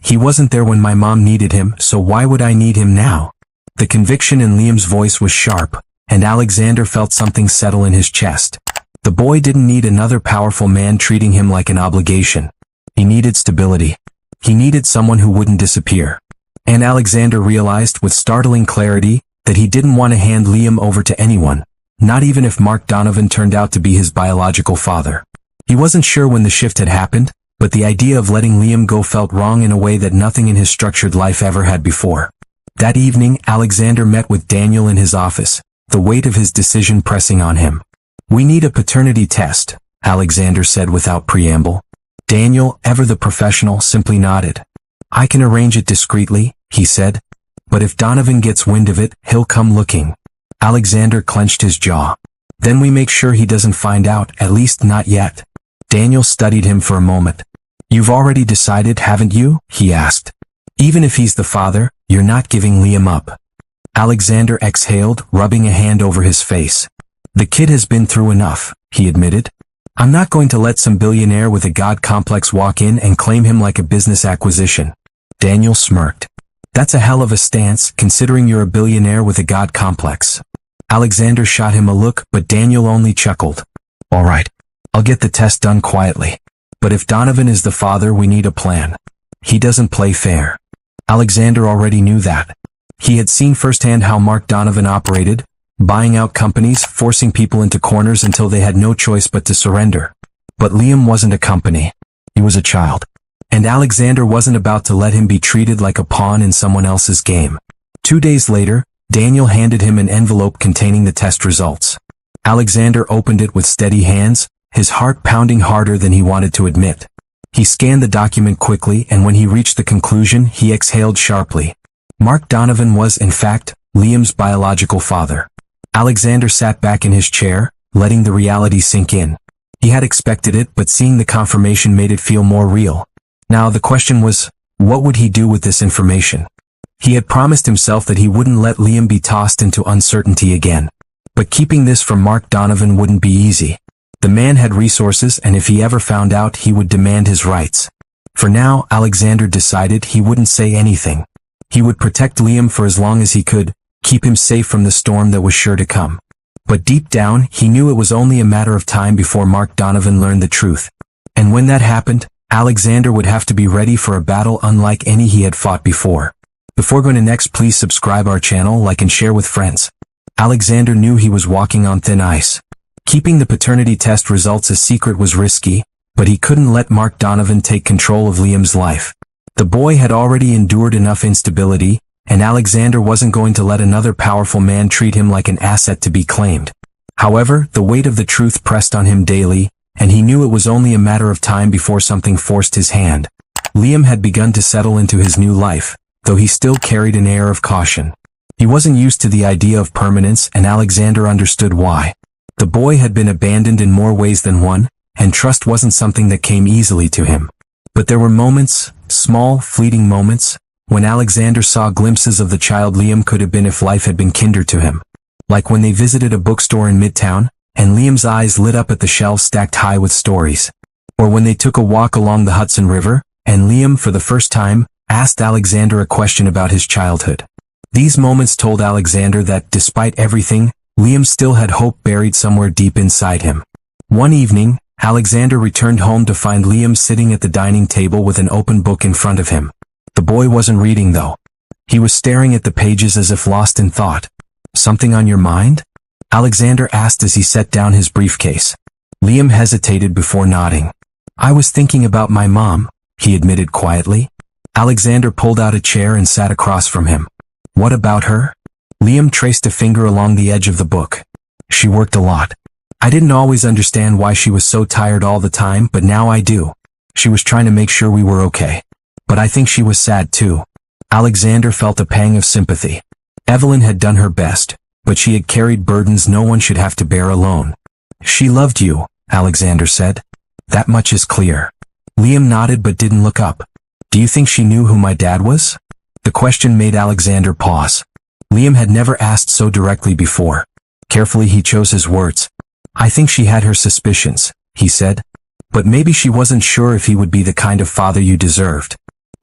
[SPEAKER 2] He wasn't there when my mom needed him, so why would I need him now?" The conviction in Liam's voice was sharp, and Alexander felt something settle in his chest. The boy didn't need another powerful man treating him like an obligation. He needed stability. He needed someone who wouldn't disappear. And Alexander realized with startling clarity that he didn't want to hand Liam over to anyone, not even if Mark Donovan turned out to be his biological father. He wasn't sure when the shift had happened, but the idea of letting Liam go felt wrong in a way that nothing in his structured life ever had before. That evening, Alexander met with Daniel in his office, the weight of his decision pressing on him. "We need a paternity test," Alexander said without preamble. Daniel, ever the professional, simply nodded. "I can arrange it discreetly," he said. "But if Donovan gets wind of it, he'll come looking." Alexander clenched his jaw. "Then we make sure he doesn't find out, at least not yet." Daniel studied him for a moment. "You've already decided, haven't you?" he asked. "Even if he's the father, you're not giving Liam up." Alexander exhaled, rubbing a hand over his face. "The kid has been through enough," he admitted. "I'm not going to let some billionaire with a god complex walk in and claim him like a business acquisition." Daniel smirked. "That's a hell of a stance, considering you're a billionaire with a god complex." Alexander shot him a look, but Daniel only chuckled. "All right, I'll get the test done quietly. But if Donovan is the father, we need a plan. He doesn't play fair." Alexander already knew that. He had seen firsthand how Mark Donovan operated, buying out companies, forcing people into corners until they had no choice but to surrender. But Liam wasn't a company. He was a child. And Alexander wasn't about to let him be treated like a pawn in someone else's game. 2 days later, Daniel handed him an envelope containing the test results. Alexander opened it with steady hands, his heart pounding harder than he wanted to admit. He scanned the document quickly, and when he reached the conclusion, he exhaled sharply. Mark Donovan was, in fact, Liam's biological father. Alexander sat back in his chair, letting the reality sink in. He had expected it, but seeing the confirmation made it feel more real. Now the question was, what would he do with this information? He had promised himself that he wouldn't let Liam be tossed into uncertainty again. But keeping this from Mark Donovan wouldn't be easy. The man had resources, and if he ever found out, he would demand his rights. For now, Alexander decided he wouldn't say anything. He would protect Liam for as long as he could, keep him safe from the storm that was sure to come. But deep down, he knew it was only a matter of time before Mark Donovan learned the truth. And when that happened, Alexander would have to be ready for a battle unlike any he had fought before. Before going to next, please subscribe our channel, like and share with friends. Alexander knew he was walking on thin ice. Keeping the paternity test results a secret was risky, but he couldn't let Mark Donovan take control of Liam's life. The boy had already endured enough instability, and Alexander wasn't going to let another powerful man treat him like an asset to be claimed. However, the weight of the truth pressed on him daily, and he knew it was only a matter of time before something forced his hand. Liam had begun to settle into his new life, though he still carried an air of caution. He wasn't used to the idea of permanence, and Alexander understood why. The boy had been abandoned in more ways than one, and trust wasn't something that came easily to him. But there were moments, small, fleeting moments, when Alexander saw glimpses of the child Liam could have been if life had been kinder to him. Like when they visited a bookstore in Midtown, and Liam's eyes lit up at the shelves stacked high with stories. Or when they took a walk along the Hudson River, and Liam, for the first time, asked Alexander a question about his childhood. These moments told Alexander that, despite everything, Liam still had hope buried somewhere deep inside him. One evening, Alexander returned home to find Liam sitting at the dining table with an open book in front of him. The boy wasn't reading, though. He was staring at the pages as if lost in thought. "Something on your mind?" Alexander asked as he set down his briefcase. Liam hesitated before nodding. "I was thinking about my mom," he admitted quietly. Alexander pulled out a chair and sat across from him. "What about her?" Liam traced a finger along the edge of the book. "She worked a lot. I didn't always understand why she was so tired all the time, but now I do. She was trying to make sure we were okay. But I think she was sad too." Alexander felt a pang of sympathy. Evelyn had done her best, but she had carried burdens no one should have to bear alone. "She loved you," Alexander said. "That much is clear." Liam nodded but didn't look up. "Do you think she knew who my dad was?" The question made Alexander pause. Liam had never asked so directly before. Carefully he chose his words. "I think she had her suspicions," he said. "But maybe she wasn't sure if he would be the kind of father you deserved."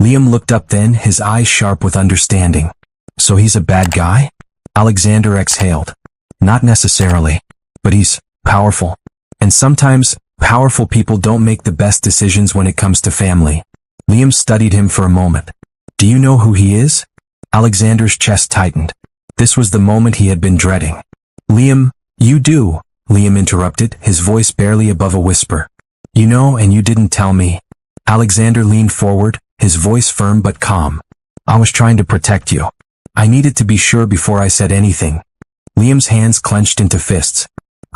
[SPEAKER 2] Liam looked up then, his eyes sharp with understanding. "So he's a bad guy?" Alexander exhaled. "Not necessarily. But he's powerful. And sometimes, powerful people don't make the best decisions when it comes to family. Liam studied him for a moment. Do you know who he is? Alexander's chest tightened. This was the moment he had been dreading. Liam, you do, Liam interrupted, his voice barely above a whisper. You know, and you didn't tell me. Alexander leaned forward, his voice firm but calm. I was trying to protect you. I needed to be sure before I said anything. Liam's hands clenched into fists.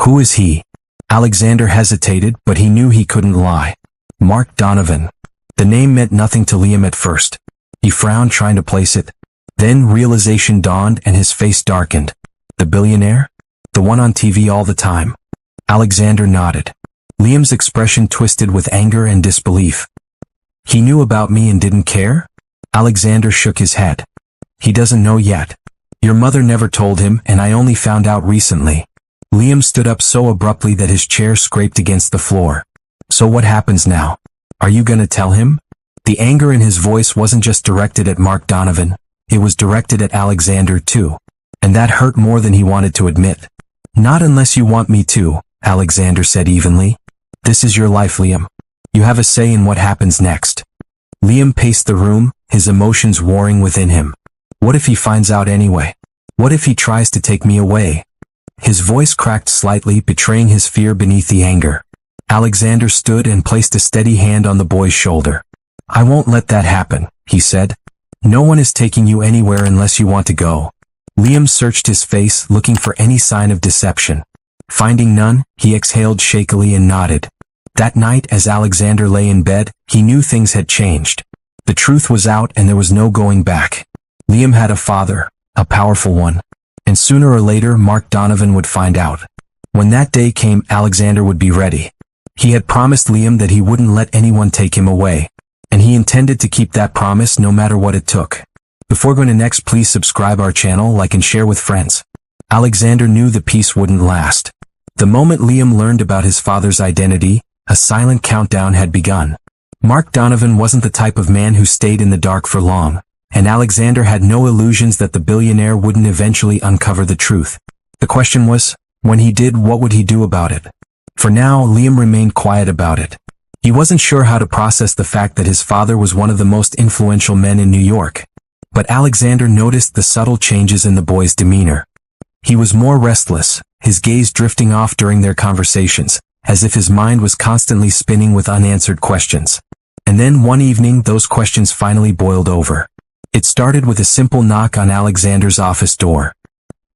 [SPEAKER 2] Who is he? Alexander hesitated, but he knew he couldn't lie. Mark Donovan. The name meant nothing to Liam at first. He frowned, trying to place it. Then realization dawned and his face darkened. The billionaire? The one on TV all the time? Alexander nodded. Liam's expression twisted with anger and disbelief. He knew about me and didn't care? Alexander shook his head. He doesn't know yet. Your mother never told him, and I only found out recently. Liam stood up so abruptly that his chair scraped against the floor. So what happens now? Are you gonna tell him? The anger in his voice wasn't just directed at Mark Donovan. It was directed at Alexander too. And that hurt more than he wanted to admit. Not unless you want me to, Alexander said evenly. This is your life, Liam. You have a say in what happens next. Liam paced the room, his emotions warring within him. What if he finds out anyway? What if he tries to take me away? His voice cracked slightly, betraying his fear beneath the anger. Alexander stood and placed a steady hand on the boy's shoulder. I won't let that happen, he said. No one is taking you anywhere unless you want to go. Liam searched his face, looking for any sign of deception. Finding none, he exhaled shakily and nodded. That night, as Alexander lay in bed, he knew things had changed. The truth was out and there was no going back. Liam had a father, a powerful one. And sooner or later, Mark Donovan would find out. When that day came, Alexander would be ready. He had promised Liam that he wouldn't let anyone take him away. And he intended to keep that promise no matter what it took. Before going to next, please subscribe our channel, like and share with friends. Alexander knew the peace wouldn't last. The moment Liam learned about his father's identity, a silent countdown had begun. Mark Donovan wasn't the type of man who stayed in the dark for long, and Alexander had no illusions that the billionaire wouldn't eventually uncover the truth. The question was, when he did, what would he do about it? For now, Liam remained quiet about it. He wasn't sure how to process the fact that his father was one of the most influential men in New York. But Alexander noticed the subtle changes in the boy's demeanor. He was more restless, his gaze drifting off during their conversations, as if his mind was constantly spinning with unanswered questions. And then one evening, those questions finally boiled over. It started with a simple knock on Alexander's office door.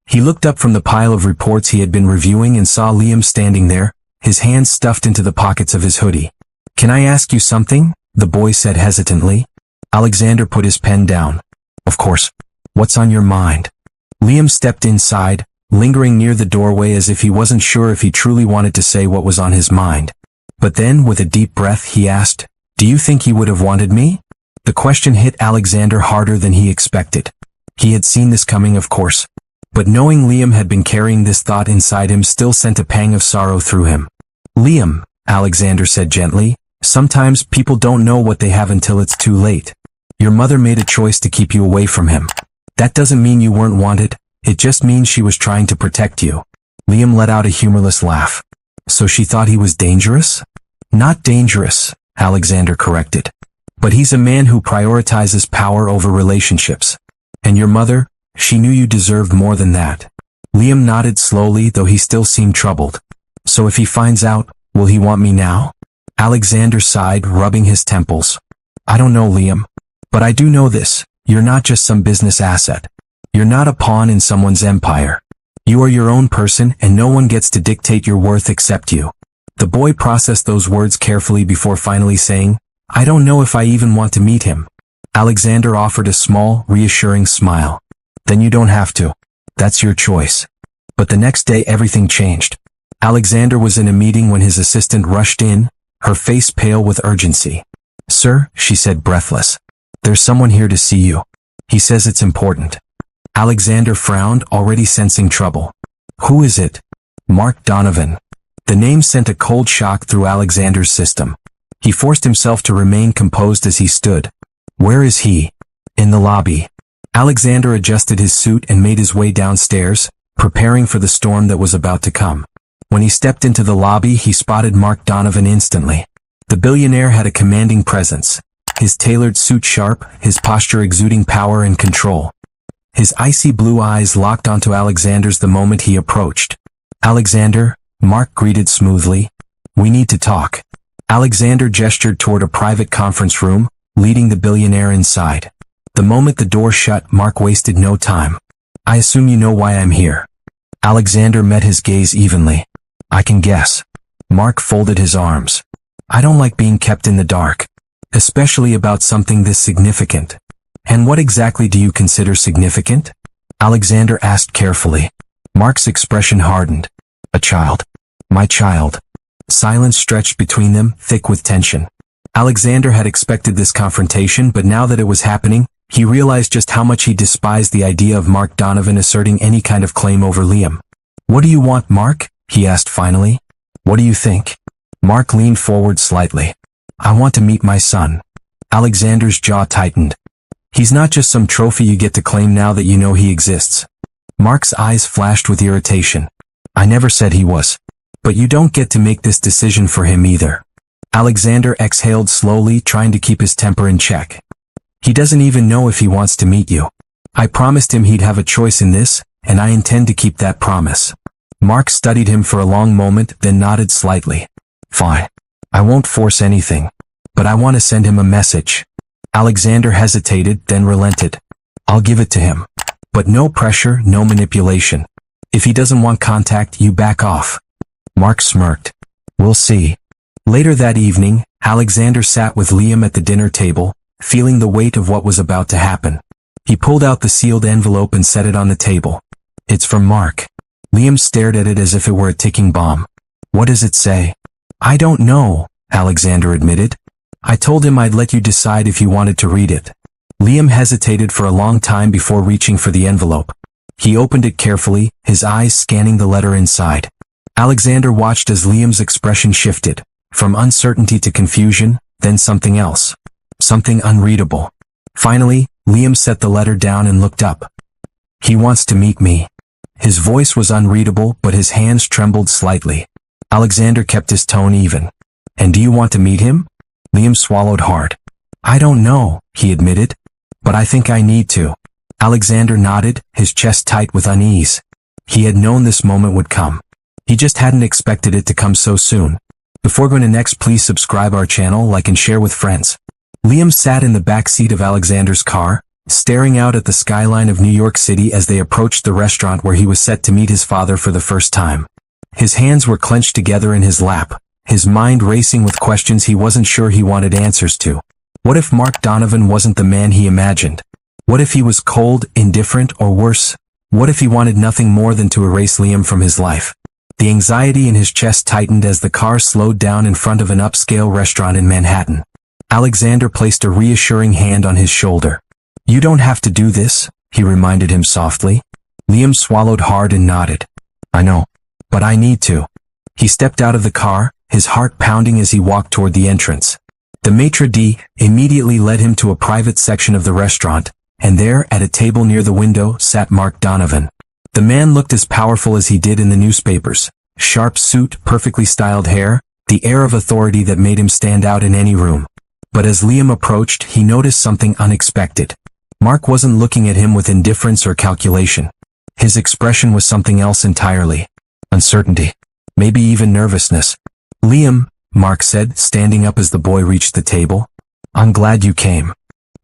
[SPEAKER 2] He looked up from the pile of reports he had been reviewing and saw Liam standing there, his hands stuffed into the pockets of his hoodie. Can I ask you something? The boy said hesitantly. Alexander put his pen down. Of course. What's on your mind? Liam stepped inside, lingering near the doorway as if he wasn't sure if he truly wanted to say what was on his mind. But then, with a deep breath, he asked, Do you think he would have wanted me? The question hit Alexander harder than he expected. He had seen this coming, of course. But knowing Liam had been carrying this thought inside him still sent a pang of sorrow through him. Liam, Alexander said gently, sometimes people don't know what they have until it's too late. Your mother made a choice to keep you away from him. That doesn't mean you weren't wanted, it just means she was trying to protect you. Liam let out a humorless laugh. So she thought he was dangerous? Not dangerous, Alexander corrected. But he's a man who prioritizes power over relationships. And your mother, she knew you deserved more than that. Liam nodded slowly, though he still seemed troubled. So if he finds out, will he want me now? Alexander sighed, rubbing his temples. I don't know, Liam. But I do know this, you're not just some business asset. You're not a pawn in someone's empire. You are your own person and no one gets to dictate your worth except you. The boy processed those words carefully before finally saying, I don't know if I even want to meet him. Alexander offered a small, reassuring smile. Then you don't have to. That's your choice. But the next day everything changed. Alexander was in a meeting when his assistant rushed in, her face pale with urgency. Sir, she said breathless. There's someone here to see you. He says it's important. Alexander frowned, already sensing trouble. Who is it? Mark Donovan. The name sent a cold shock through Alexander's system. He forced himself to remain composed as he stood. Where is he? In the lobby. Alexander adjusted his suit and made his way downstairs, preparing for the storm that was about to come. When he stepped into the lobby, he spotted Mark Donovan instantly. The billionaire had a commanding presence, his tailored suit sharp, his posture exuding power and control. His icy blue eyes locked onto Alexander's the moment he approached. "Alexander," Mark greeted smoothly. "We need to talk." Alexander gestured toward a private conference room, leading the billionaire inside. The moment the door shut, Mark wasted no time. "I assume you know why I'm here." Alexander met his gaze evenly. "I can guess." Mark folded his arms. "I don't like being kept in the dark, especially about something this significant." "And what exactly do you consider significant?" Alexander asked carefully. Mark's expression hardened. "A child. My child." Silence stretched between them, thick with tension. Alexander had expected this confrontation, but now that it was happening, he realized just how much he despised the idea of Mark Donovan asserting any kind of claim over Liam. "What do you want, Mark?" he asked finally. "What do you think?" Mark leaned forward slightly. "I want to meet my son." Alexander's jaw tightened. "He's not just some trophy you get to claim now that you know he exists." Mark's eyes flashed with irritation. "I never said he was. But you don't get to make this decision for him either." Alexander exhaled slowly, trying to keep his temper in check. "He doesn't even know if he wants to meet you. I promised him he'd have a choice in this, and I intend to keep that promise." Mark studied him for a long moment, then nodded slightly. "Fine. I won't force anything. But I want to send him a message." Alexander hesitated, then relented. "I'll give it to him. But no pressure, no manipulation. If he doesn't want contact, you back off." Mark smirked. "We'll see." Later that evening, Alexander sat with Liam at the dinner table, feeling the weight of what was about to happen. He pulled out the sealed envelope and set it on the table. "It's from Mark." Liam stared at it as if it were a ticking bomb. "What does it say?" "I don't know," Alexander admitted. "I told him I'd let you decide if you wanted to read it." Liam hesitated for a long time before reaching for the envelope. He opened it carefully, his eyes scanning the letter inside. Alexander watched as Liam's expression shifted, from uncertainty to confusion, then something else. Something unreadable. Finally, Liam set the letter down and looked up. "He wants to meet me." His voice was unreadable, but his hands trembled slightly. Alexander kept his tone even. "And do you want to meet him?" Liam swallowed hard. "I don't know," he admitted. "But I think I need to." Alexander nodded, his chest tight with unease. He had known this moment would come. He just hadn't expected it to come so soon. Before going to next, please subscribe our channel, like and share with friends. Liam sat in the back seat of Alexander's car, staring out at the skyline of New York City as they approached the restaurant where he was set to meet his father for the first time. His hands were clenched together in his lap, his mind racing with questions he wasn't sure he wanted answers to. What if Mark Donovan wasn't the man he imagined? What if he was cold, indifferent, or worse? What if he wanted nothing more than to erase Liam from his life? The anxiety in his chest tightened as the car slowed down in front of an upscale restaurant in Manhattan. Alexander placed a reassuring hand on his shoulder. "You don't have to do this," he reminded him softly. Liam swallowed hard and nodded. "I know. But I need to." He stepped out of the car, his heart pounding as he walked toward the entrance. The maitre d' immediately led him to a private section of the restaurant, and there, at a table near the window, sat Mark Donovan. The man looked as powerful as he did in the newspapers. Sharp suit, perfectly styled hair, the air of authority that made him stand out in any room. But as Liam approached, he noticed something unexpected. Mark wasn't looking at him with indifference or calculation. His expression was something else entirely. Uncertainty. Maybe even nervousness. "Liam," Mark said, standing up as the boy reached the table. "I'm glad you came."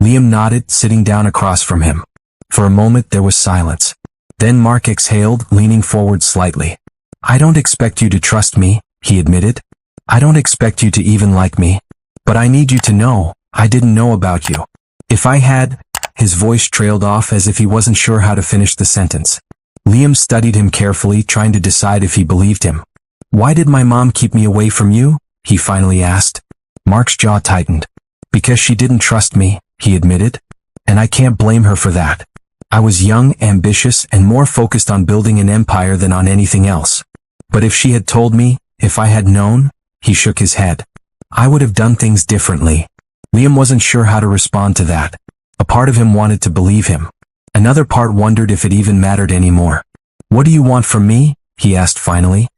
[SPEAKER 2] Liam nodded, sitting down across from him. For a moment there was silence. Then Mark exhaled, leaning forward slightly. "I don't expect you to trust me," he admitted. "I don't expect you to even like me. But I need you to know, I didn't know about you. If I had—" His voice trailed off as if he wasn't sure how to finish the sentence. Liam studied him carefully, trying to decide if he believed him. "Why did my mom keep me away from you?" he finally asked. Mark's jaw tightened. "Because she didn't trust me," he admitted. "And I can't blame her for that. I was young, ambitious, and more focused on building an empire than on anything else. But if she had told me, if I had known," he shook his head, "I would have done things differently." Liam wasn't sure how to respond to that. A part of him wanted to believe him. Another part wondered if it even mattered anymore. "What do you want from me?" he asked finally.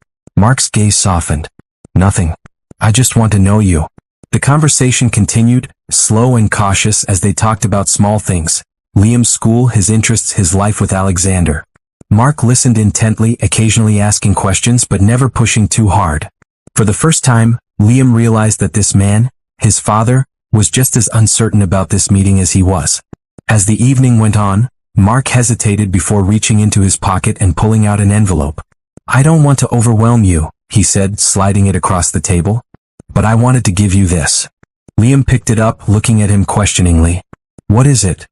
[SPEAKER 2] Mark's gaze softened. Nothing. I just want to know you. The conversation continued, slow and cautious as they talked about small things. Liam's school, his interests, his life with Alexander. Mark listened intently, occasionally asking questions but never pushing too hard. For the first time, Liam realized that this man, his father, was just as uncertain about this meeting as he was. As the evening went on, Mark hesitated before reaching into his pocket and pulling out an envelope. I don't want to overwhelm you, he said, sliding it across the table. But I wanted to give you this. Liam picked it up, looking at him questioningly. What is it?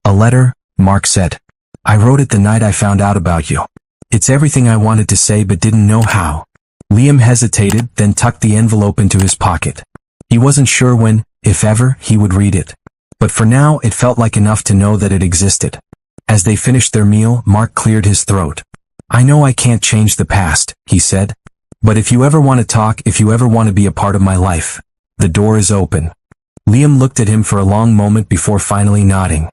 [SPEAKER 2] A letter, Mark said. I wrote it the night I found out about you. It's everything I wanted to say but didn't know how. Liam hesitated, then tucked the envelope into his pocket. He wasn't sure when, if ever, he would read it. But for now, it felt like enough to know that it existed. As they finished their meal, Mark cleared his throat. I know I can't change the past, he said. But if you ever want to talk, if you ever want to be a part of my life, the door is open. Liam looked at him for a long moment before finally nodding.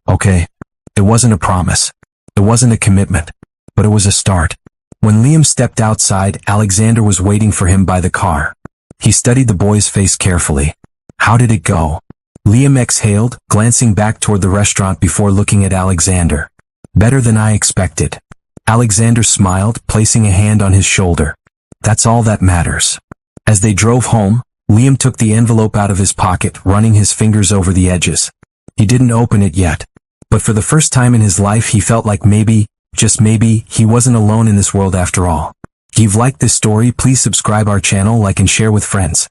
[SPEAKER 2] Okay. It wasn't a promise. It wasn't a commitment. But it was a start. When Liam stepped outside, Alexander was waiting for him by the car. He studied the boy's face carefully. How did it go? Liam exhaled, glancing back toward the restaurant before looking at Alexander. Better than I expected. Alexander smiled, placing a hand on his shoulder. That's all that matters. As they drove home, Liam took the envelope out of his pocket, running his fingers over the edges. He didn't open it yet. But for the first time in his life he felt like maybe, just maybe, he wasn't alone in this world after all. If you've liked this story, please subscribe our channel, like and share with friends.